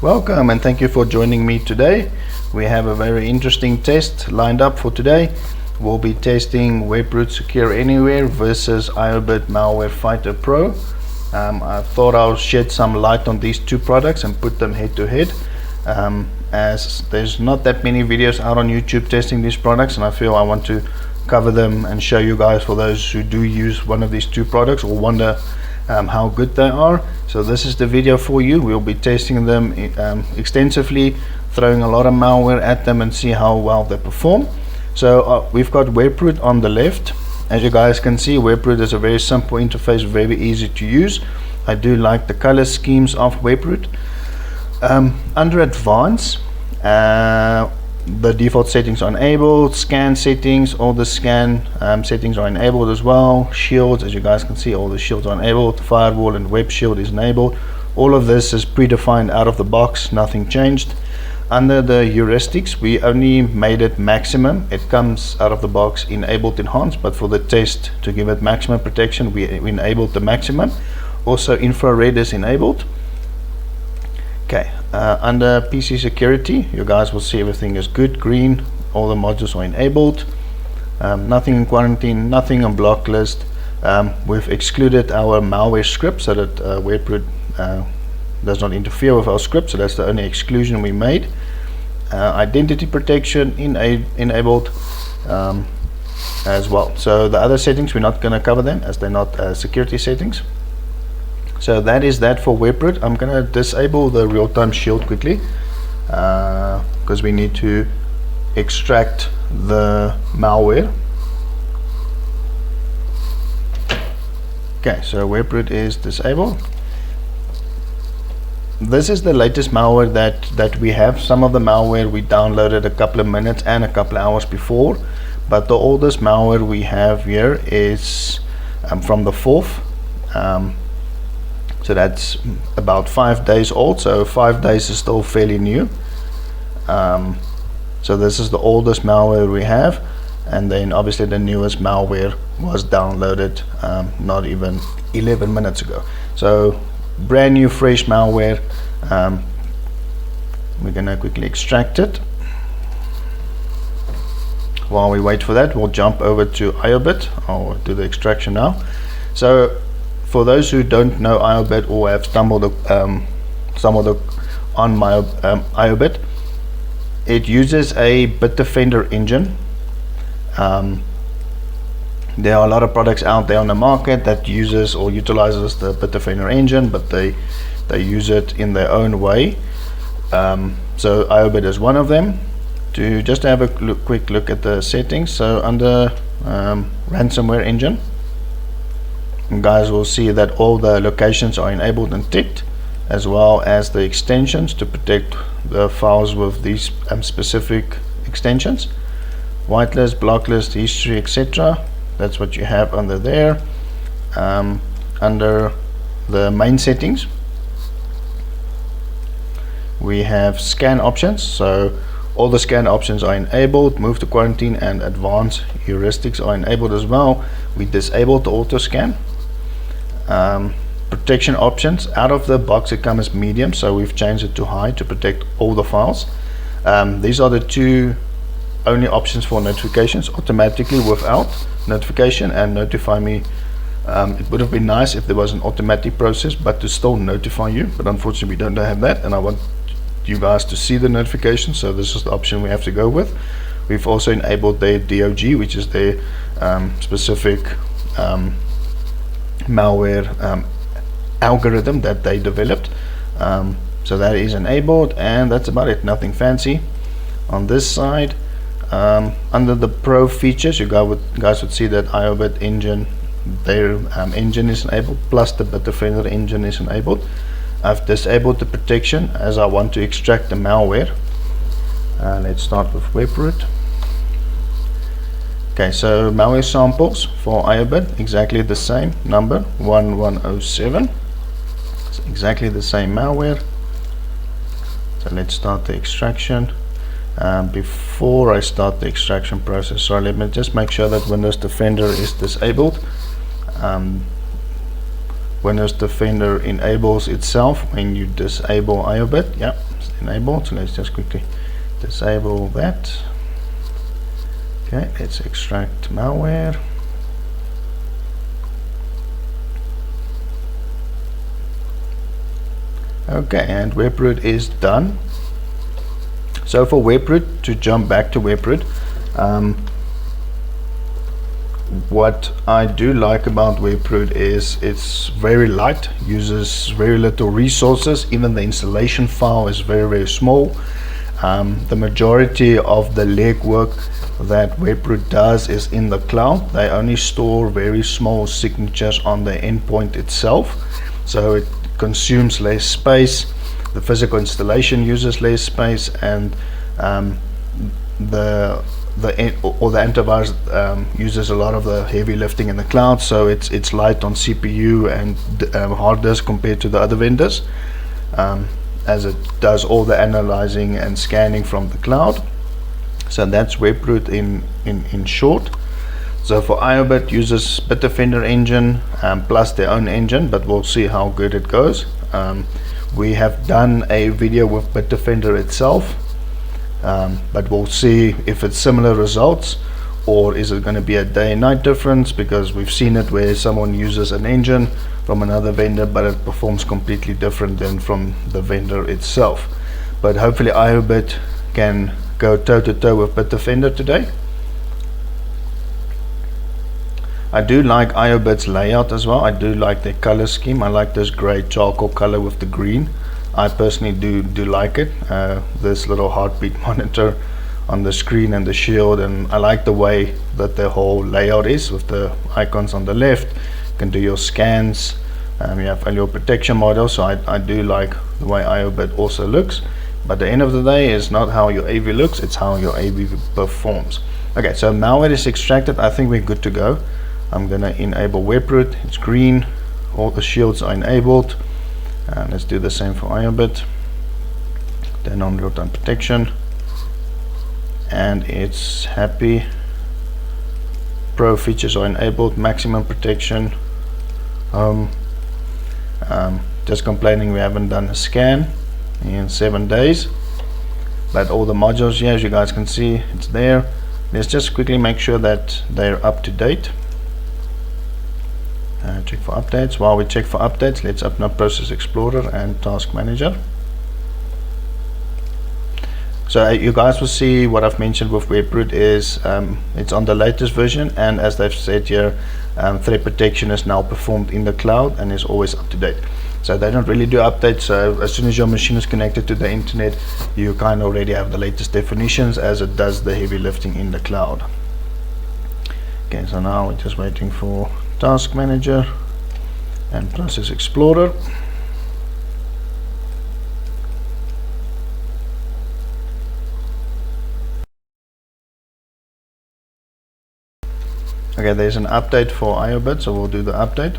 Welcome and thank you for joining me today. We have a very interesting test lined up for today. We'll be testing Webroot Secure Anywhere versus Iobit Malware Fighter Pro. I thought I'll shed some light on these two products and put them head to head, as there's not that many videos out on YouTube testing these products, and I feel I want to cover them and show you guys, for those who do use one of these two products or wonder how good they are. So this is the video for you. We'll be testing them extensively, throwing a lot of malware at them and see how well they perform. So we've got Webroot on the left. As you guys can see, Webroot is a very simple interface, very easy to use. I do like the color schemes of Webroot. Under advanced, the default settings are enabled. Scan settings, all the scan settings are enabled as well. Shields, as you guys can see, all the shields are enabled. Firewall and web shield is enabled. All of this is predefined out of the box, nothing changed. Under the heuristics, we only made it maximum. It comes out of the box enabled enhanced, but for the test to give it maximum protection, we enabled the maximum. Also infrared is enabled. Okay, under PC security, you guys will see everything is good, green, all the modules are enabled. Nothing in quarantine, nothing on block list. We've excluded our malware script so that Webroot does not interfere with our script, so that's the only exclusion we made. Identity protection enabled as well. So the other settings, we're not going to cover them as they're not security settings. So that is that for Webroot. I'm going to disable the real-time shield quickly because we need to extract the malware. Okay, so Webroot is disabled. This is the latest malware that we have. Some of the malware we downloaded a couple of minutes and a couple of hours before, but the oldest malware we have here is from the 4th. So that's about 5 days old, so 5 days is still fairly new. So this is the oldest malware we have, and then obviously the newest malware was downloaded not even 11 minutes ago. So brand new fresh malware. We're gonna quickly extract it. While we wait for that, we'll jump over to Iobit. I'll do the extraction now. So for those who don't know Iobit or have stumbled on my Iobit, it uses a Bitdefender engine. There are a lot of products out there on the market that uses or utilizes the Bitdefender engine, but they use it in their own way. So Iobit is one of them. To just have a quick look at the settings, so under ransomware engine, you guys will see that all the locations are enabled and ticked, as well as the extensions to protect the files with these specific extensions. Whitelist, blocklist, history, etc. That's what you have under there. Under the main settings, we have scan options. So all the scan options are enabled. Move to quarantine and advanced heuristics are enabled as well. We disabled the auto scan. Protection options, out of the box it comes as medium, so we've changed it to high to protect all the files. These are the two only options for notifications: automatically without notification and notify me. It would have been nice if there was an automatic process but to still notify you, but unfortunately we don't have that, and I want you guys to see the notification, so this is the option we have to go with. We've also enabled their DOG, which is their specific malware algorithm that they developed. So that is enabled, and that's about it, nothing fancy. On this side, under the Pro features, you guys would see that Iobit engine, their engine is enabled, plus the Bitdefender engine is enabled. I've disabled the protection as I want to extract the malware. Let's start with Webroot. Okay, so malware samples for Iobit, exactly the same number, 1107. It's exactly the same malware. So let's start the extraction. Before I start the extraction process, sorry, let me just make sure that Windows Defender is disabled. Windows Defender enables itself when you disable Iobit. Yeah, enabled, so let's just quickly disable that. Okay, let's extract malware. Okay, and Webroot is done. So for Webroot, to jump back to Webroot, what I do like about Webroot is it's very light, uses very little resources, even the installation file is very small. The majority of the legwork that Webroot does is in the cloud. They only store very small signatures on the endpoint itself, so it consumes less space. The physical installation uses less space, and the antivirus uses a lot of the heavy lifting in the cloud, so it's light on CPU and hard disk compared to the other vendors, as it does all the analyzing and scanning from the cloud. So that's Webroot in short. So for Iobit, uses Bitdefender engine plus their own engine, but we'll see how good it goes. We have done a video with Bitdefender itself, but we'll see if it's similar results, or is it going to be a day and night difference, because we've seen it where someone uses an engine from another vendor but it performs completely different than from the vendor itself. But hopefully Iobit can go toe to toe with Bitdefender today. I do like Iobit's layout as well. I do like their color scheme. I like this gray charcoal color with the green. I personally do like it. This little heartbeat monitor on the screen and the shield, and I like the way that the whole layout is with the icons on the left. You can do your scans. You have all your protection models, so I do like the way Iobit also looks. But at the end of the day, it's not how your AV looks, it's how your AV performs. Okay, so malware is extracted. I think we're good to go. I'm gonna enable Webroot. It's green. All the shields are enabled. And let's do the same for Iobit. Then on real-time protection, and it's happy. Pro features are enabled. Maximum protection. Just complaining we haven't done a scan in 7 days, but all the modules here, as you guys can see, it's there. Let's just quickly make sure that they're up to date. Check for updates. While we check for updates, let's open up Process Explorer and Task Manager. So you guys will see what I've mentioned with Webroot is it's on the latest version, and as they've said here, threat protection is now performed in the cloud and is always up to date. So they don't really do updates, so as soon as your machine is connected to the internet, you kind of already have the latest definitions, as it does the heavy lifting in the cloud. Okay, so now we're just waiting for Task Manager and Process Explorer. Okay, there's an update for Iobit, so we'll do the update.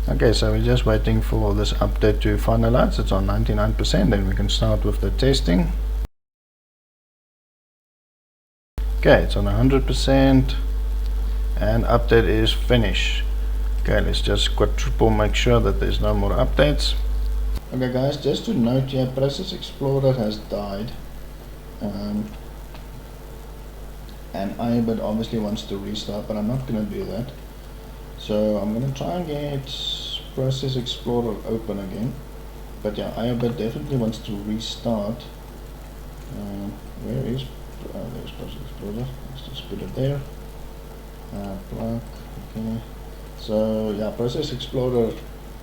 Okay, so we're just waiting for this update to finalize. It's on 99%, then we can start with the testing. Okay, it's on 100%, and update is finished. Okay, let's just quadruple make sure that there's no more updates. Okay guys, just to note here, Process Explorer has died, and Iobit obviously wants to restart, but I'm not going to do that. So I'm going to try and get Process Explorer open again. But yeah, Iobit definitely wants to restart. Where is there's Process Explorer? Let's just put it there. Plug. Okay. So yeah, Process Explorer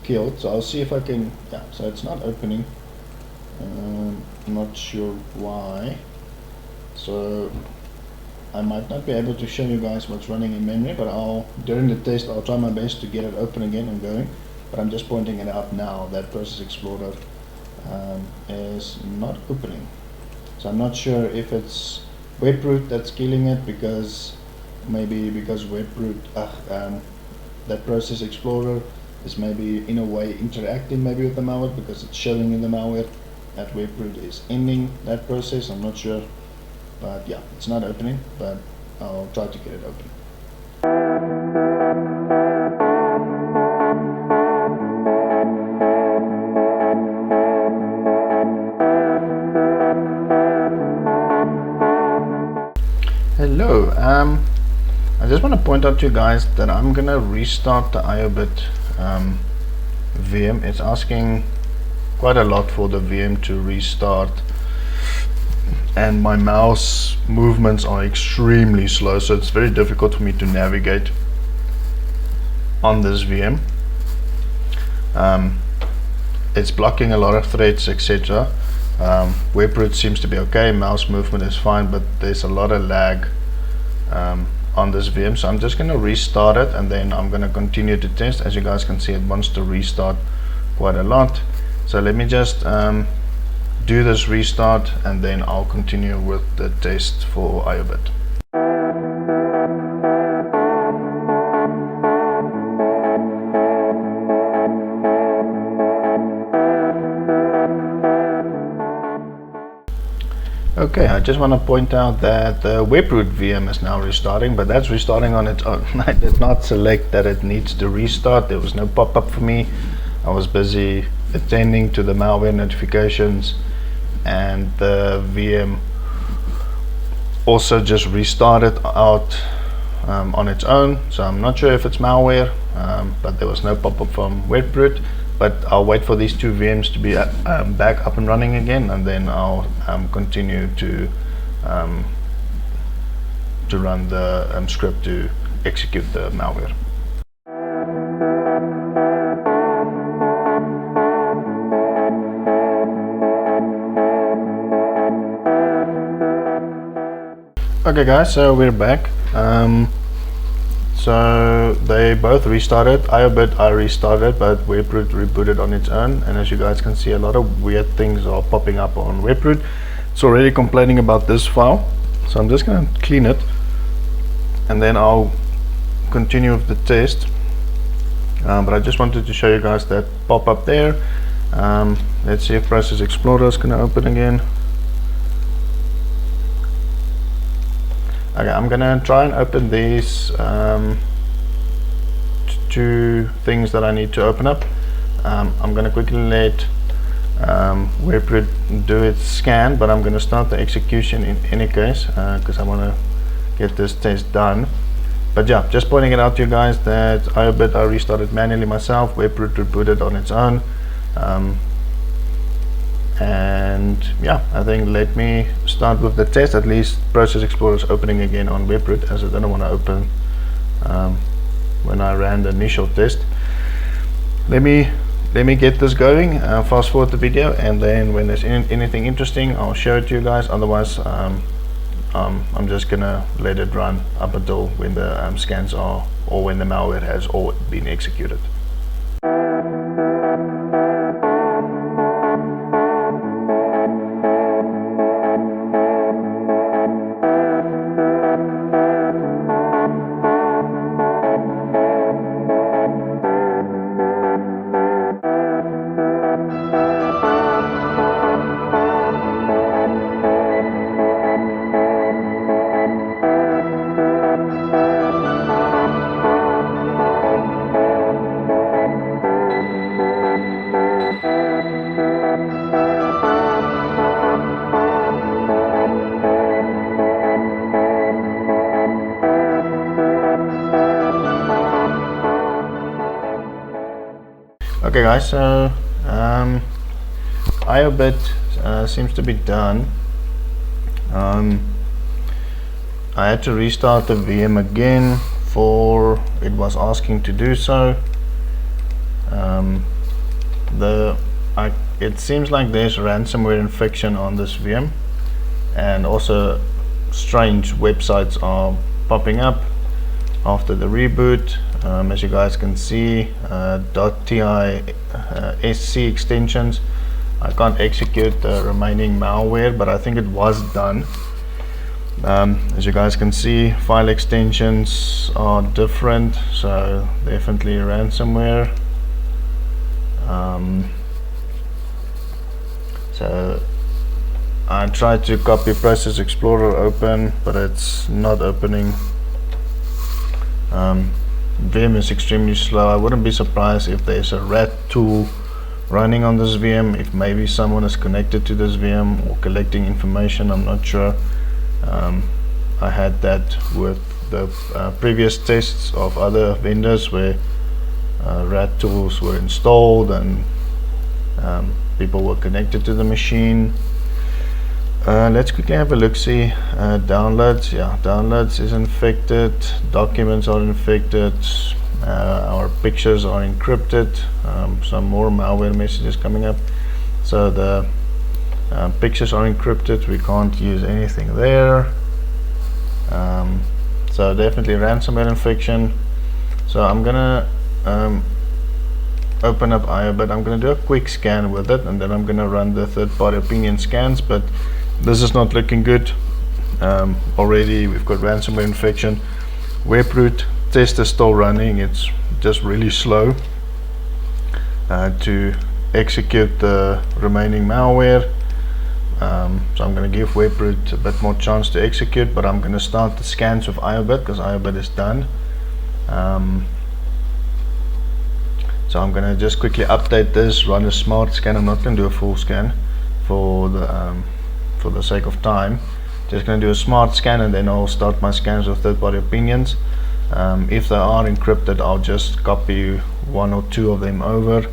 killed. So I'll see if I can. Yeah. So it's not opening. I'm not sure why. So I might not be able to show you guys what's running in memory, but during the test I'll try my best to get it open again and going. But I'm just pointing it out now that Process Explorer is not opening. So I'm not sure if it's Webroot that's killing it, because Webroot that Process Explorer is maybe in a way interacting maybe with the malware, because it's showing in the malware that Webroot is ending that process. I'm not sure. But yeah, it's not opening, but I'll try to get it open. I just want to point out to you guys that I'm gonna restart the Iobit VM. It's asking quite a lot for the VM to restart, and my mouse movements are extremely slow, so it's very difficult for me to navigate on this VM. It's blocking a lot of threads, etc. Webroot seems to be okay, mouse movement is fine, but there's a lot of lag on this VM, so I'm just going to restart it, and then I'm going to continue to test. As you guys can see, it wants to restart quite a lot, so let me just do this restart, and then I'll continue with the test for Iobit. Okay, I just want to point out that the Webroot VM is now restarting, but that's restarting on its own. I did not select that it needs to restart. There was no pop-up for me. I was busy attending to the malware notifications, and the VM also just restarted out on its own. So I'm not sure if it's malware, but there was no pop-up from Webroot. But I'll wait for these two VMs to be back up and running again, and then I'll continue to run the script to execute the malware. Okay guys, so we're back. So they both restarted. Iobit I restarted, but Webroot rebooted on its own, and as you guys can see, a lot of weird things are popping up on Webroot. It's already complaining about this file, so I'm just going to clean it, and then I'll continue with the test. But I just wanted to show you guys that pop-up there. Let's see if Process Explorer is going to open again. Okay, I'm gonna try and open these two things that I need to open up. I'm gonna quickly let Webroot do its scan, but I'm gonna start the execution in any case because I want to get this test done. But yeah, just pointing it out to you guys that Iobit I restarted manually myself. Webroot rebooted on its own. And yeah, I think let me start with the test. At least Process Explorer is opening again on Webroot, as I didn't want to open when I ran the initial test. Let me get this going, fast forward the video, and then when there's anything interesting, I'll show it to you guys. Otherwise I'm just gonna let it run up until when the scans are, or when the malware has all been executed. Okay guys, so Iobit seems to be done. I had to restart the VM again for it was asking to do so. It seems like there's ransomware infection on this VM, and also strange websites are popping up after the reboot. As you guys can see, .tisc extensions. I can't execute the remaining malware, but I think it was done. As you guys can see, file extensions are different, so definitely ransomware. So I tried to copy Process Explorer open, but it's not opening. VM is extremely slow. I wouldn't be surprised if there's a rat tool running on this VM, if maybe someone is connected to this VM or collecting information. I'm not sure. I had that with the previous tests of other vendors where rat tools were installed and people were connected to the machine. Let's quickly have a look. See, downloads. Yeah, downloads is infected. Documents are infected. Our pictures are encrypted. Some more malware messages coming up. So the pictures are encrypted. We can't use anything there. So definitely ransomware infection. So I'm gonna open up Iobit. I'm gonna do a quick scan with it, and then I'm gonna run the third-party opinion scans. But this is not looking good. Already we've got ransomware infection. Webroot test is still running. It's just really slow to execute the remaining malware. So I'm going to give Webroot a bit more chance to execute, but I'm going to start the scans with Iobit because Iobit is done. So I'm going to just quickly update this, run a smart scan. I'm not going to do a full scan for the sake of time. Just going to do a smart scan, and then I'll start my scans with third-party opinions. If they are encrypted, I'll just copy one or two of them over,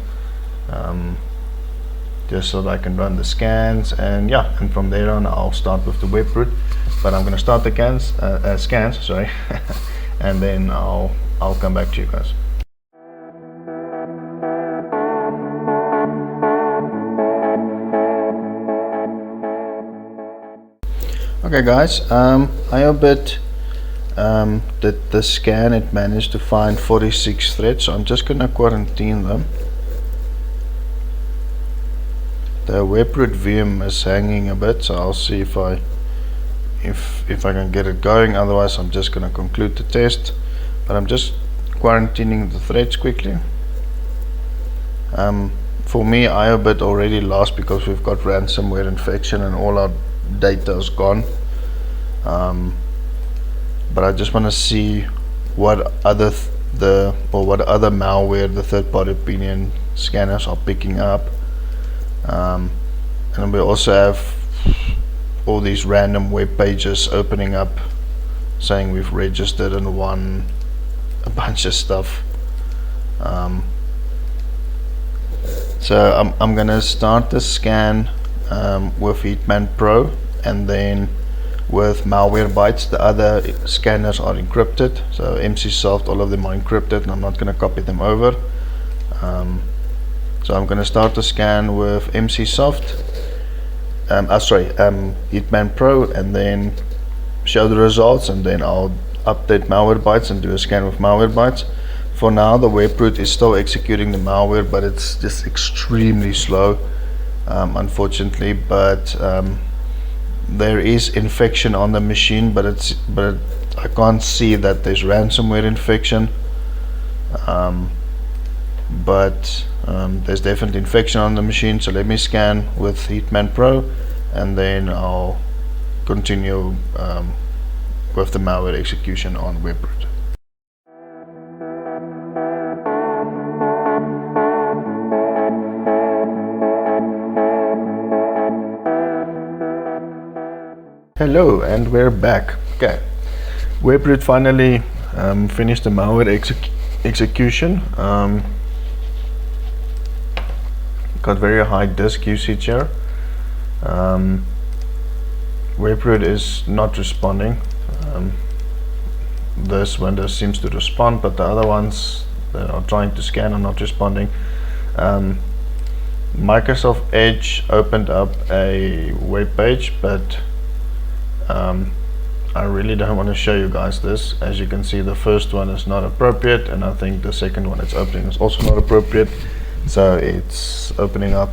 just so that I can run the scans, and yeah, and from there on I'll start with the Webroot. But I'm going to start the scans, sorry, and then I'll come back to you guys. Okay guys, Iobit did the scan. It managed to find 46 threads, so I'm just going to quarantine them. The Webroot VM is hanging a bit, so I'll see if I can get it going. Otherwise I'm just going to conclude the test, but I'm just quarantining the threads quickly. For me, Iobit already lost because we've got ransomware infection and all our data is gone. But I just want to see what other malware the third-party opinion scanners are picking up. And we also have all these random web pages opening up saying we've registered and won a bunch of stuff. So I'm gonna start the scan with Hetman Pro, and then with Malwarebytes. The other scanners are encrypted, so MCSoft, all of them are encrypted, and I'm not going to copy them over. So I'm going to start the scan with MCSoft, Hetman Pro, and then show the results, and then I'll update Malwarebytes and do a scan with Malwarebytes. For now, the Webroot is still executing the malware, but it's just extremely slow, unfortunately. But there is infection on the machine, but I can't see that there's ransomware infection. But there's definitely infection on the machine. So let me scan with Hetman Pro, and then I'll continue with the malware execution on Webroot. Hello, and we're back. Okay, Webroot finally finished the malware execution. Got very high disk usage here. Webroot is not responding. This window seems to respond, but the other ones that are trying to scan are not responding. Microsoft Edge opened up a web page, but I really don't want to show you guys this. As you can see, the first one is not appropriate, and I think the second one it's opening is also not appropriate. So it's opening up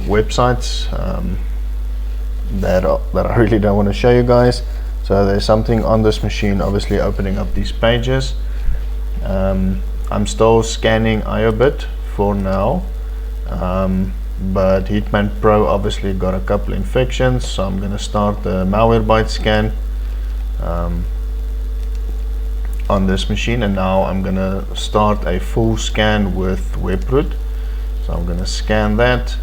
websites that I really don't want to show you guys. So there's something on this machine obviously opening up these pages. I'm still scanning Iobit for now, but Hetman Pro obviously got a couple infections, so I'm going to start the Malwarebytes scan on this machine, and now I'm going to start a full scan with Webroot. So I'm going to scan that,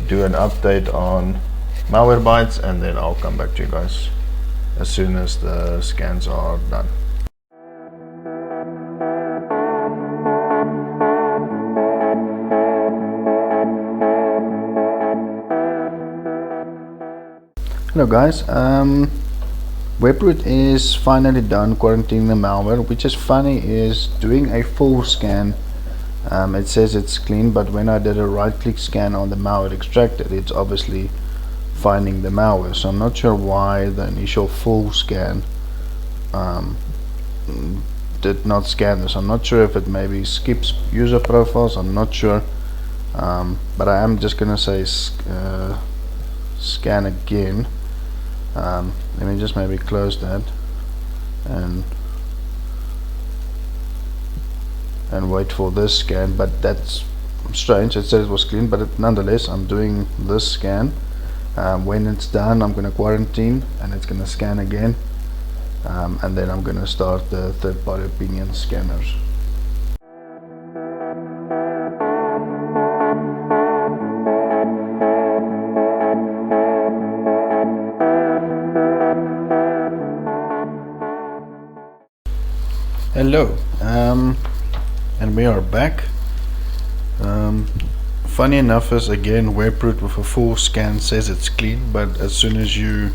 do an update on Malwarebytes, and then I'll come back to you guys as soon as the scans are done. Hello guys, Webroot is finally done quarantining the malware. Which is funny is doing a full scan, it says it's clean, but when I did a right click scan on the malware extracted, it's obviously finding the malware. So I'm not sure why the initial full scan did not scan this. I'm not sure if it maybe skips user profiles, I'm not sure, but I am just gonna say scan again. Let me just maybe close that and wait for this scan. But that's strange, it said it was clean, but nonetheless I'm doing this scan. When it's done, I'm going to quarantine and it's going to scan again, and then I'm going to start the third-party opinion scanners. Hello, and we are back. Funny enough is, again, Webroot with a full scan says it's clean, but as soon as you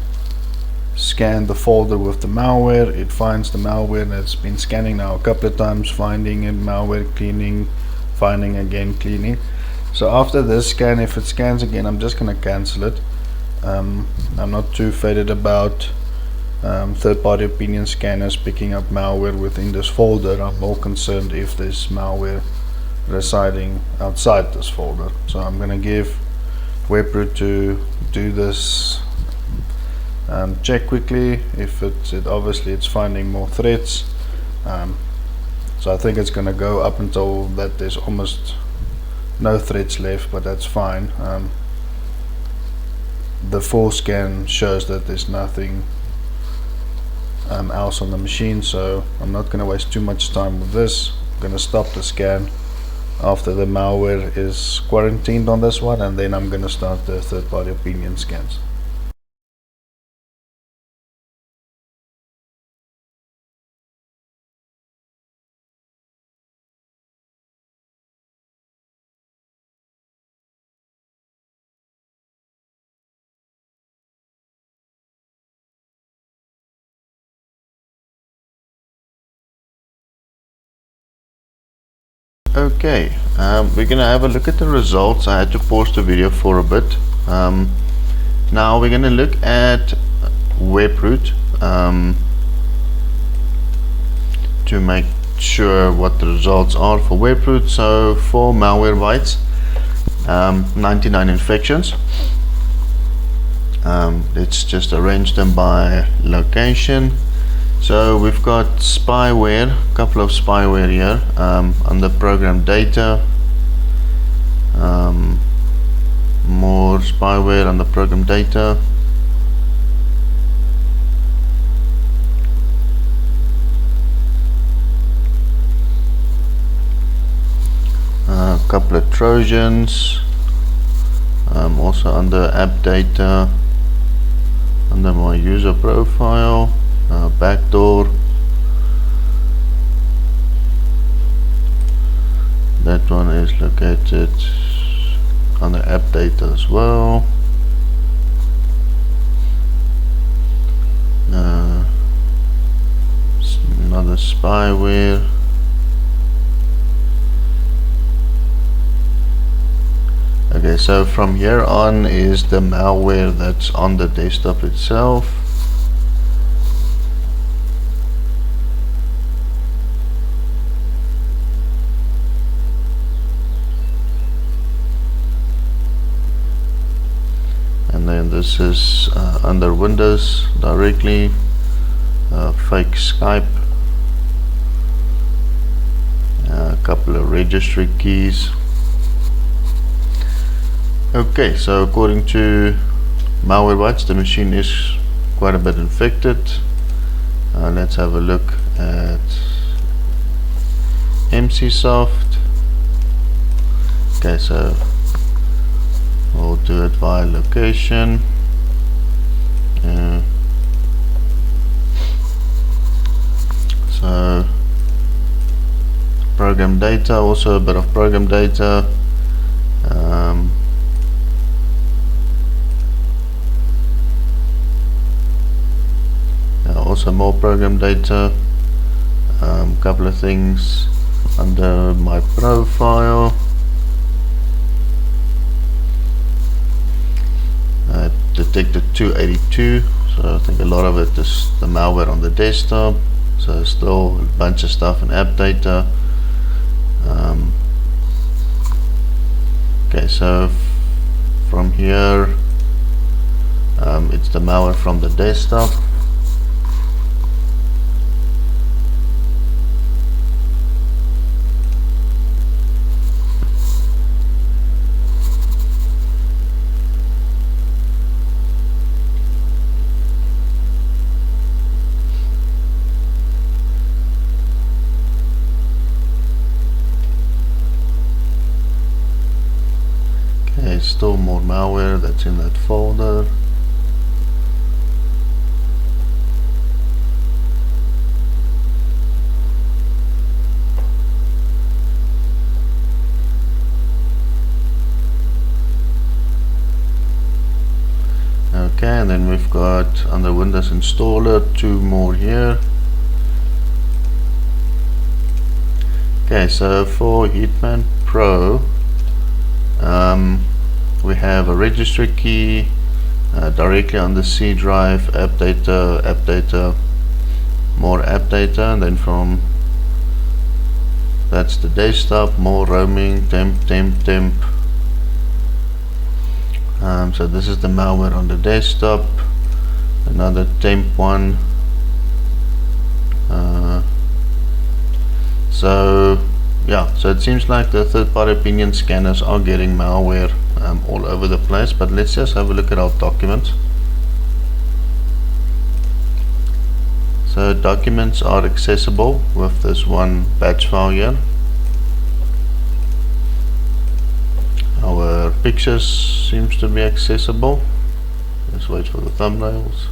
scan the folder with the malware, it finds the malware, and it's been scanning now a couple of times, finding it, malware, cleaning, finding again, cleaning. So after this scan, if it scans again, I'm just going to cancel it. I'm not too faded about third-party opinion scanners picking up malware within this folder. I'm more concerned if there's malware residing outside this folder. So I'm going to give Webroot to do this check quickly. If it obviously it's finding more threats, so I think it's going to go up until that there's almost no threats left, but that's fine. The full scan shows that there's nothing else on the machine, so I'm not going to waste too much time with this. I'm going to stop the scan after the malware is quarantined on this one, and then I'm going to start the third-party opinion scans. Okay, we're gonna have a look at the results. I had to pause the video for a bit. Now we're gonna look at Webroot to make sure what the results are for Webroot. So for Malwarebytes, 99 infections. Let's just arrange them by location. So we've got spyware, a couple of spyware here, under program data, more spyware under program data, a couple of Trojans, also under app data, under my user profile, backdoor, that one is located under app data as well. Another spyware, okay, so from here on is the malware that's on the desktop itself. And then this is under Windows directly, fake Skype, a couple of registry keys. Okay, so according to Malwarebytes, the machine is quite a bit infected. Let's have a look at MCsoft. Okay, so we'll do it via location. So program data, also a bit of program data. Also more program data. Couple of things under my profile. Detected 282, so I think a lot of it is the malware on the desktop. So still a bunch of stuff in app data. Okay, so from here it's the malware from the desktop. Okay, still more malware that's in that folder. Okay, and then we've got under Windows Installer 2 more here. Okay, so for Hitman Pro, we have a registry key directly on the C drive, app data, more app data, and then from that's the desktop, more roaming, temp. So this is the malware on the desktop, another temp one. So yeah, so it seems like the third-party opinion scanners are getting malware all over the place, but let's just have a look at our documents. So documents are accessible with this one batch file here. Our pictures seems to be accessible. Let's wait for the thumbnails.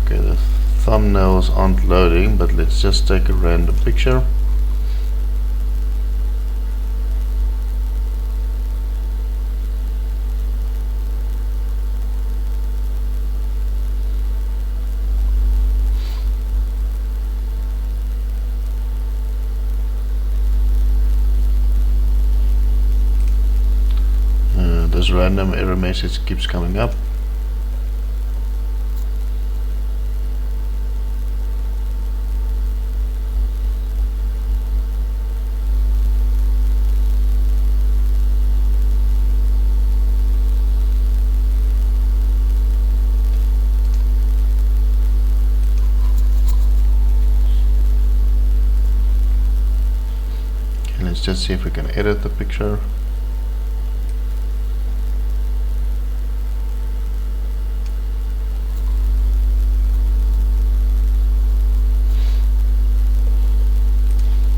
Okay, the thumbnails aren't loading, but let's just take a random picture. This random error message keeps coming up. Okay, let's just see if we can edit the picture.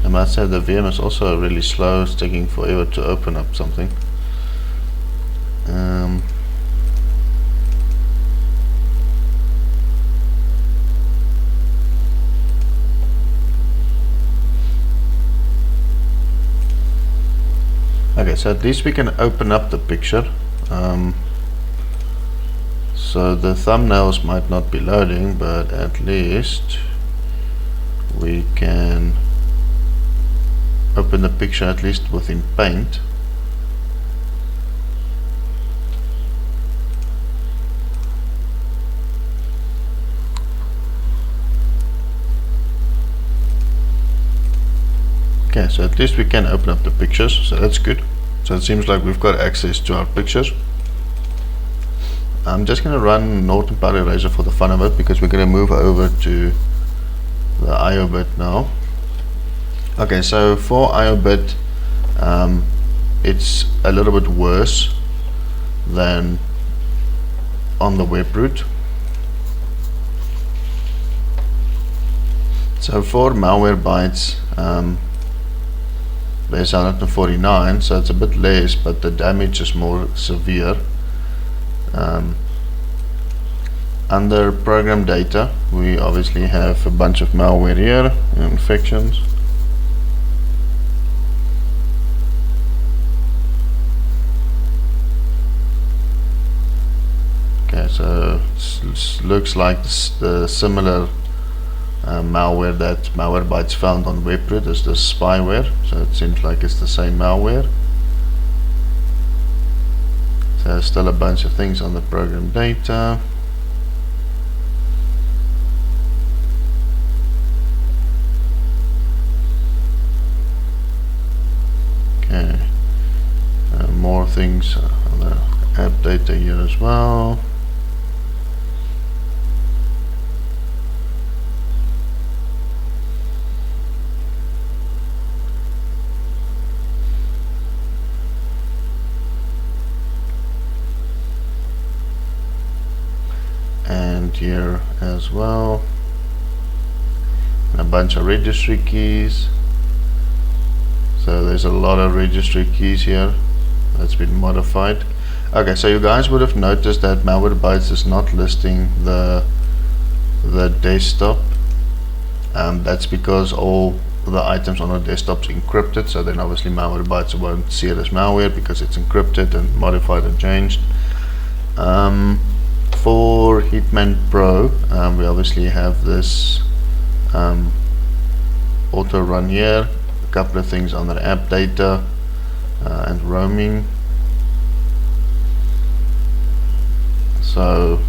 I must say the VM is also really slow, it's taking forever to open up something. Okay, so at least we can open up the picture. So the thumbnails might not be loading, but at least we can open the picture at least within Paint. Okay, so at least we can open up the pictures, so that's good. So it seems like we've got access to our pictures. I'm just going to run Norton Power Eraser for the fun of it, because we're going to move over to the Iobit now. Okay, so for Iobit, it's a little bit worse than on the Webroot. So for Malwarebytes, there's 149, so it's a bit less, but the damage is more severe. Under program data, we obviously have a bunch of malware here, infections. Okay, so looks like the similar malware that Malwarebytes found on Webroot is this spyware, so it seems like it's the same malware. So there's still a bunch of things on the program data. Okay, more things on the app data here as well. And here as well, and a bunch of registry keys. So there's a lot of registry keys here that's been modified. Okay, so you guys would have noticed that Malwarebytes is not listing the desktop. That's because all the items on the desktop's encrypted, so then obviously Malwarebytes won't see it as malware because it's encrypted and modified and changed. For Hitman Pro, we obviously have this auto run here, a couple of things on the app data and roaming. So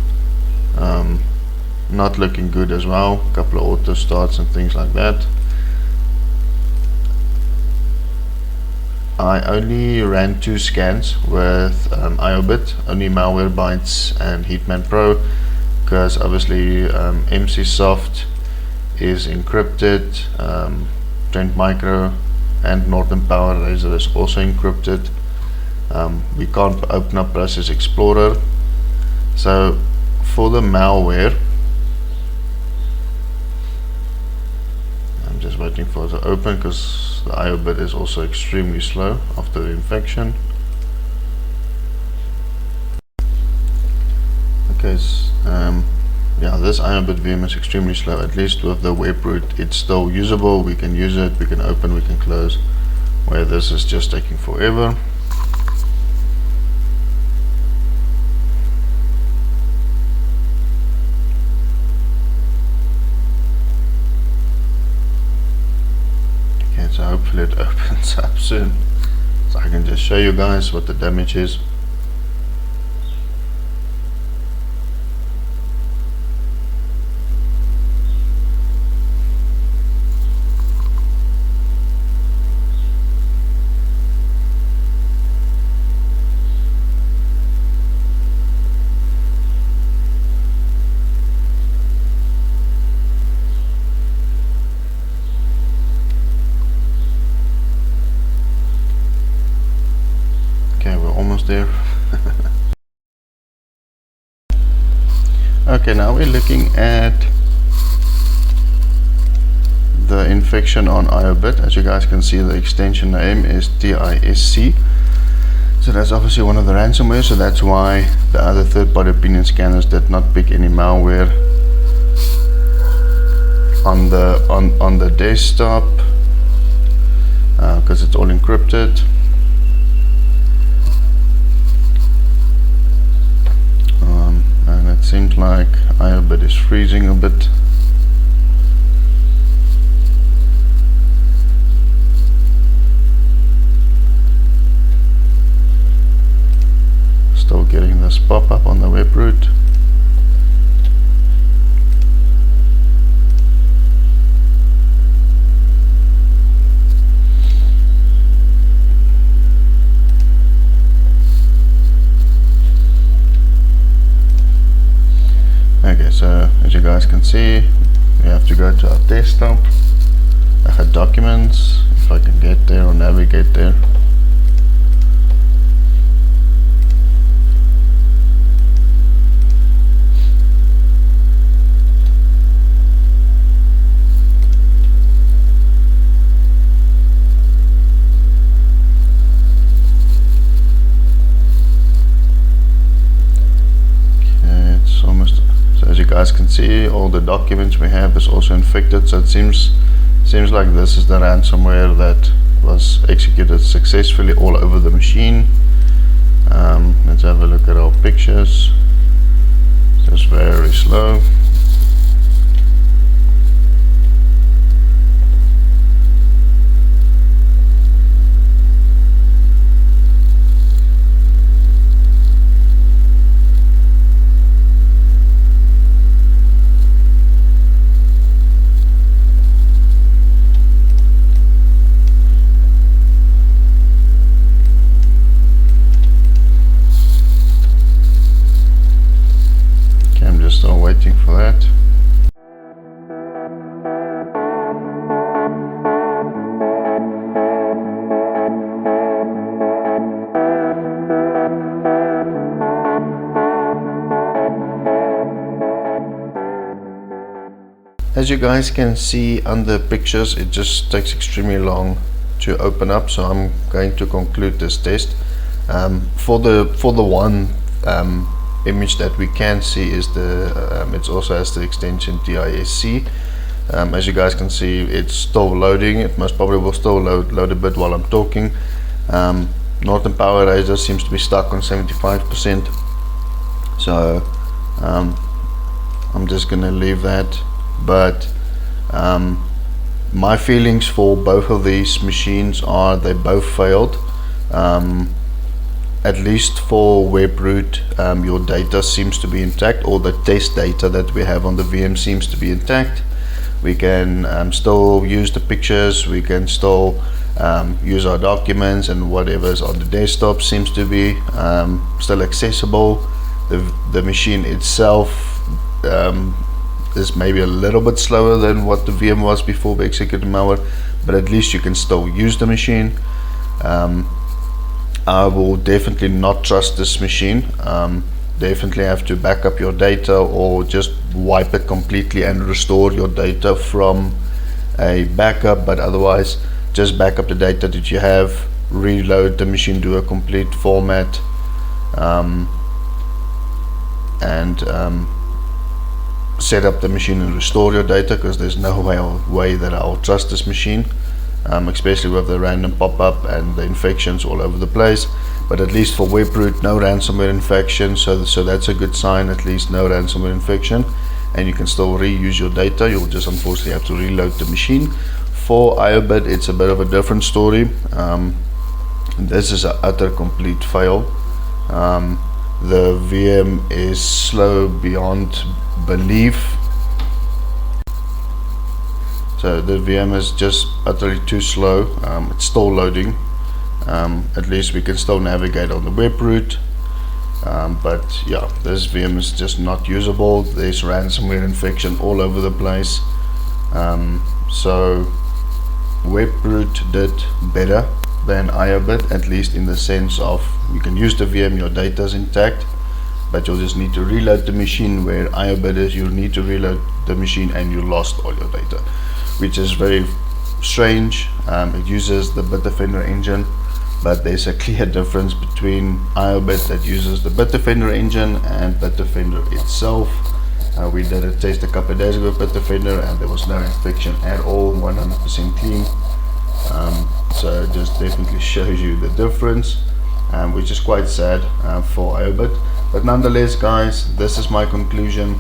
not looking good as well, a couple of auto starts and things like that. I only ran 2 scans with Iobit, only Malwarebytes and Hitman Pro, because obviously MCSoft is encrypted, Trend Micro and Northern Power Razor is also encrypted. We can't open up Process Explorer. So for the malware, I'm just waiting for it to open because the Iobit is also extremely slow after the infection. Okay, yeah, this Iobit VM is extremely slow. At least with the Webroot, it's still usable. We can use it, we can open, we can close, where this is just taking forever. So hopefully it opens up soon, so I can just show you guys what the damage is. Okay, we're almost there. Okay, now we're looking at the infection on Iobit. As you guys can see, the extension name is TISC. So that's obviously one of the ransomware, so that's why the other third-party opinion scanners did not pick any malware on the desktop, because it's all encrypted. And it seems like Iobit is freezing a bit. Still getting this pop-up on the Webroot. Okay, so as you guys can see, we have to go to our desktop, documents, if I can get there or navigate there. guys can see, all the documents we have is also infected, so it seems like this is the ransomware that was executed successfully all over the machine. Let's have a look at our pictures. Just very slow. I'm just still waiting for that. As you guys can see on the pictures, it just takes extremely long to open up, so I'm going to conclude this test. For the one image that we can see is the it also has the extension DISC. As you guys can see, it's still loading. It most probably will still load a bit while I'm talking. Norton Power Razor seems to be stuck on 75%, so I'm just gonna leave that. But my feelings for both of these machines are they both failed. At least for Webroot, your data seems to be intact, or the test data that we have on the VM seems to be intact. We can still use the pictures, we can still use our documents, and whatever's on the desktop seems to be still accessible. The machine itself is maybe a little bit slower than what the VM was before we executed malware, but at least you can still use the machine. I will definitely not trust this machine. Definitely have to back up your data, or just wipe it completely and restore your data from a backup, but otherwise just back up the data that you have, reload the machine, do a complete format, and set up the machine and restore your data, because there's no way that I'll trust this machine. Especially with the random pop-up and the infections all over the place. But at least for Webroot, no ransomware infection, so that's a good sign. At least no ransomware infection, and you can still reuse your data. You'll just unfortunately have to reload the machine. For Iobit, it's a bit of a different story. This is an utter complete fail. The VM is slow beyond belief. So the VM is just utterly too slow. It's still loading. At least we can still navigate on the Webroot, but yeah, this VM is just not usable. There's ransomware infection all over the place. So Webroot did better than Iobit, at least in the sense of you can use the VM, your data is intact, but you'll just need to reload the machine, where Iobit is you need to reload the machine and you lost all your data, which is very strange. It uses the Bitdefender engine, but there's a clear difference between Iobit that uses the Bitdefender engine and Bitdefender itself. We did a test a couple of days ago with Bitdefender, and there was no infection at all, 100% clean. So it just definitely shows you the difference, which is quite sad for Iobit. But nonetheless, guys, this is my conclusion.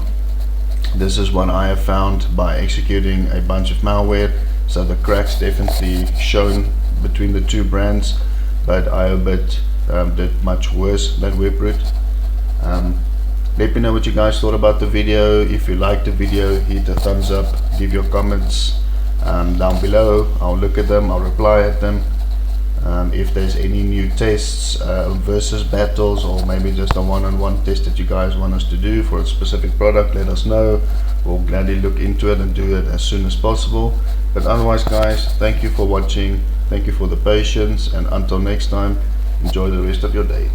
This is what I have found by executing a bunch of malware. So the cracks definitely shown between the two brands, but Iobit did much worse than Webroot. Let me know what you guys thought about the video. If you liked the video, hit a thumbs up, give your comments down below. I'll look at them, I'll reply at them. If there's any new tests versus battles, or maybe just a one-on-one test that you guys want us to do for a specific product, let us know. We'll gladly look into it and do it as soon as possible. But otherwise, guys, thank you for watching, thank you for the patience, and until next time, enjoy the rest of your day.